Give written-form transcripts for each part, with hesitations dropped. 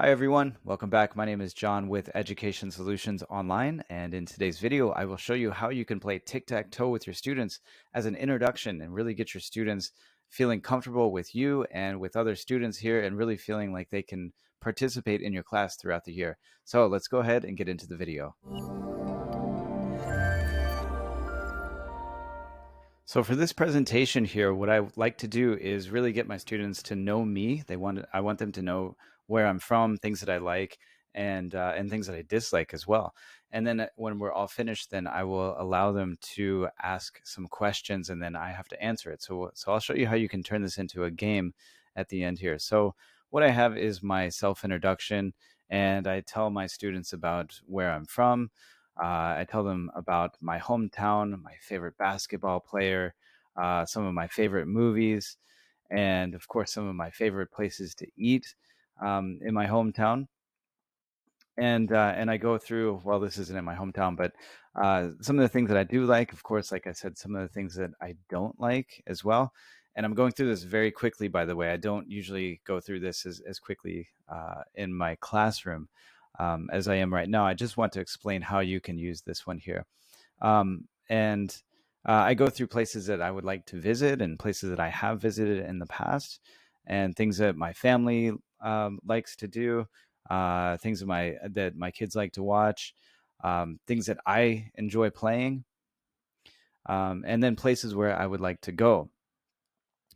Hi everyone, welcome back. My name is John with Education Solutions Online, and in today's video, I will show you how you can play tic-tac-toe with your students as an introduction and really get your students feeling comfortable with you and with other students here and really feeling like they can participate in your class throughout the year. So let's go ahead and get into the video. So for this presentation here, what I would like to do is really get my students to know me. I want them to know where I'm from, things that I like, and things that I dislike as well. And then when we're all finished, then I will allow them to ask some questions, and then I have to answer it. So I'll show you how you can turn this into a game at the end here. So what I have is my self-introduction, and I tell my students about where I'm from. I tell them about my hometown, my favorite basketball player, some of my favorite movies, and of course, some of my favorite places to eat in my hometown. And I go through. Well, this isn't in my hometown, but some of the things that I do like. Of course, like I said, some of the things that I don't like as well. And I'm going through this very quickly, by the way. I don't usually go through this as quickly in my classroom as I am right now. I just want to explain how you can use this one here. And I go through places that I would like to visit and places that I have visited in the past, and things that my family likes to do, things that my kids like to watch, things that I enjoy playing, and then places where I would like to go.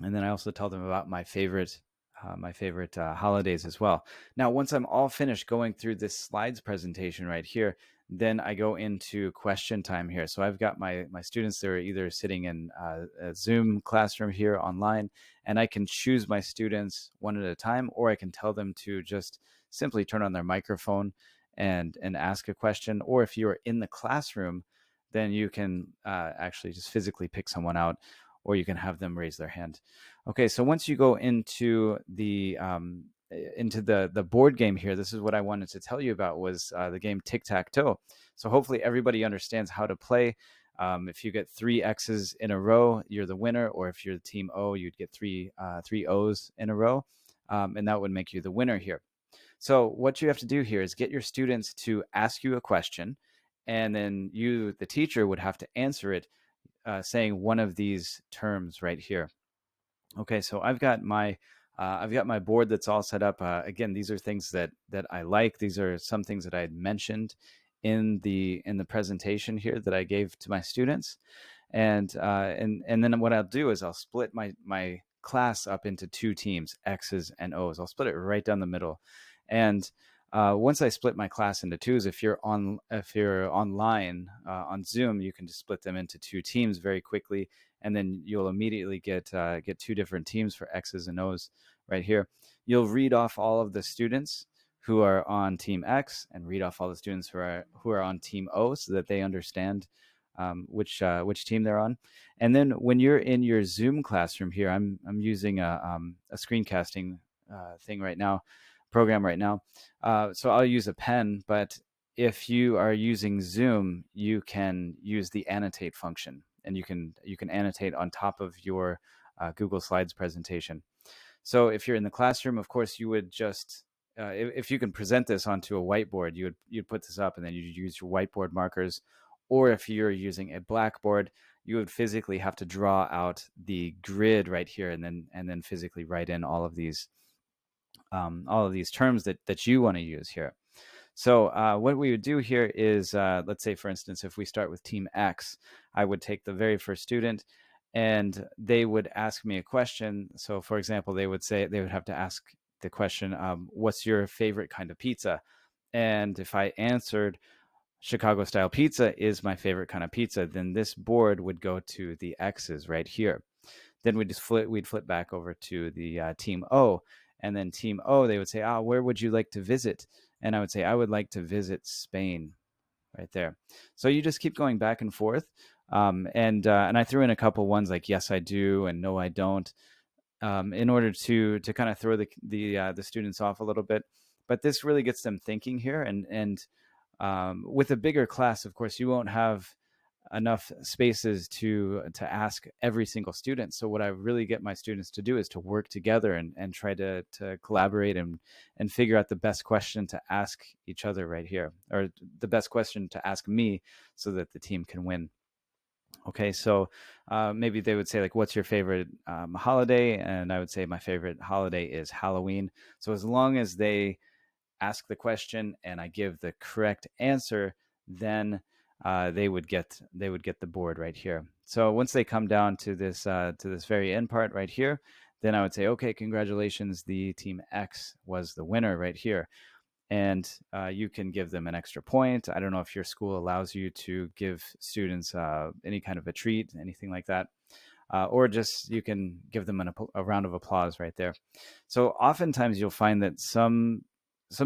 And then I also tell them about my favorite holidays as well. Now, once I'm all finished going through this slides presentation right here, then I go into question time here. So I've got my students that are either sitting in a Zoom classroom here online, and I can choose my students one at a time, or I can tell them to just simply turn on their microphone and ask a question. Or if you're in the classroom, then you can actually just physically pick someone out, or you can have them raise their hand. Okay, so once you go into the board game here, this is what I wanted to tell you about was the game Tic-Tac-Toe. So hopefully everybody understands how to play. If you get three X's in a row, you're the winner, or if you're the team O, you'd get three O's in a row, and that would make you the winner here. So what you have to do here is get your students to ask you a question, and then you, the teacher, would have to answer it saying one of these terms right here. Okay, so I've got my board that's all set up. Again, these are things that I like. These are some things that I had mentioned in the presentation here that I gave to my students, and then what I'll do is I'll split my class up into two teams, X's and O's. I'll split it right down the middle, and once I split my class into twos, if you're online on Zoom, you can just split them into two teams very quickly, and then you'll immediately get two different teams for X's and O's right here. You'll read off all of the students who are on Team X and read off all the students who are on Team O, so that they understand which team they're on. And then when you're in your Zoom classroom here, I'm using a screencasting thing right now, program right now. So I'll use a pen, but if you are using Zoom, you can use the annotate function, and you can annotate on top of your Google Slides presentation. So if you're in the classroom, of course, you would just if you can present this onto a whiteboard, you'd put this up, and then you'd use your whiteboard markers. Or if you're using a blackboard, you would physically have to draw out the grid right here, and then physically write in all of these terms that you want to use here. So what we would do here is, let's say, for instance, if we start with Team X, I would take the very first student, and they would ask me a question. So, for example, they would have to ask the question, what's your favorite kind of pizza? And if I answered Chicago style pizza is my favorite kind of pizza, then this board would go to the X's right here. Then we'd flip back over to the Team O, and then Team O, they would say, where would you like to visit? And I would say, I would like to visit Spain, right there. So you just keep going back and forth. And I threw in a couple ones like yes, I do, and no, I don't, in order to kind of throw the students off a little bit. But this really gets them thinking here, and with a bigger class, of course, you won't have enough spaces to ask every single student. So what I really get my students to do is to work together and try to collaborate and figure out the best question to ask each other right here, or the best question to ask me, so that the team can win. Okay, so maybe they would say, like, what's your favorite holiday? And I would say my favorite holiday is Halloween. So as long as they ask the question and I give the correct answer, then they would get the board right here. So once they come down to this very end part right here, then I would say, okay, congratulations, the team X was the winner right here. And you can give them an extra point. I don't know if your school allows you to give students any kind of a treat, anything like that. Or just you can give them a round of applause right there. So oftentimes you'll find that some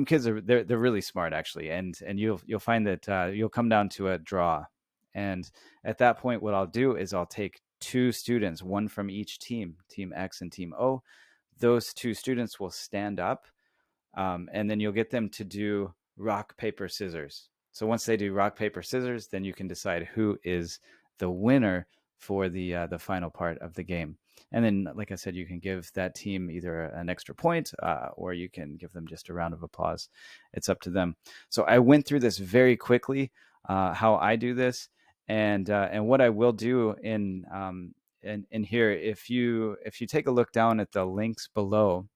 kids they're really smart, actually, and you'll find that you'll come down to a draw, and at that point, what I'll do is I'll take two students, one from each team, Team X and Team O. Those two students will stand up, and then you'll get them to do rock, paper, scissors. So once they do rock, paper, scissors, then you can decide who is the winner for the final part of the game. And then, like I said, you can give that team either an extra point, or you can give them just a round of applause. It's up to them. So I went through this very quickly, how I do this, and what I will do in here, if you take a look down at the links below,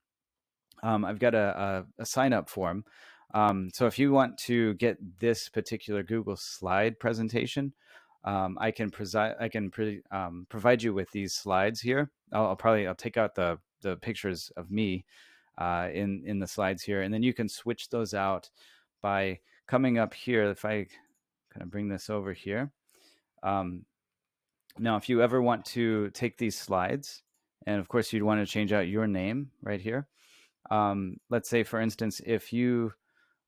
I've got a sign up form. So if you want to get this particular Google slide presentation, I can provide you with these slides here. I'll take out the pictures of me in the slides here, and then you can switch those out by coming up here. If I kind of bring this over here. Um, Now, if you ever want to take these slides, and of course you'd want to change out your name right here. Let's say, for instance, if you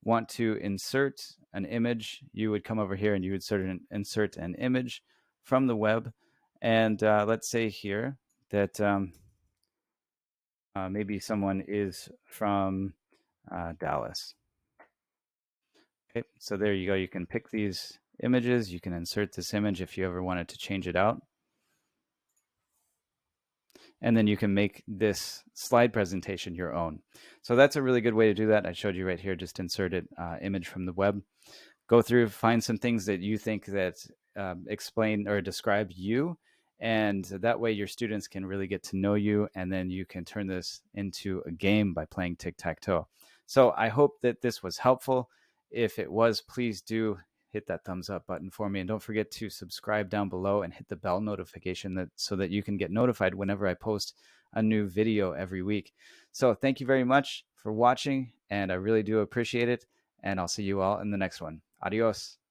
want to insert an image, you would come over here and you would insert an image from the web. And let's say here that maybe someone is from Dallas. Okay, so there you go. You can pick these images. You can insert this image if you ever wanted to change it out. And then you can make this slide presentation your own. So that's a really good way to do that. I showed you right here, just insert it, image from the web. Go through, find some things that you think that explain or describe you, and that way your students can really get to know you, and then you can turn this into a game by playing tic-tac-toe. So I hope that this was helpful. If it was, please do hit that thumbs up button for me, and don't forget to subscribe down below and hit the bell notification so that you can get notified whenever I post a new video every week. So thank you very much for watching, and I really do appreciate it, and I'll see you all in the next one. Adios.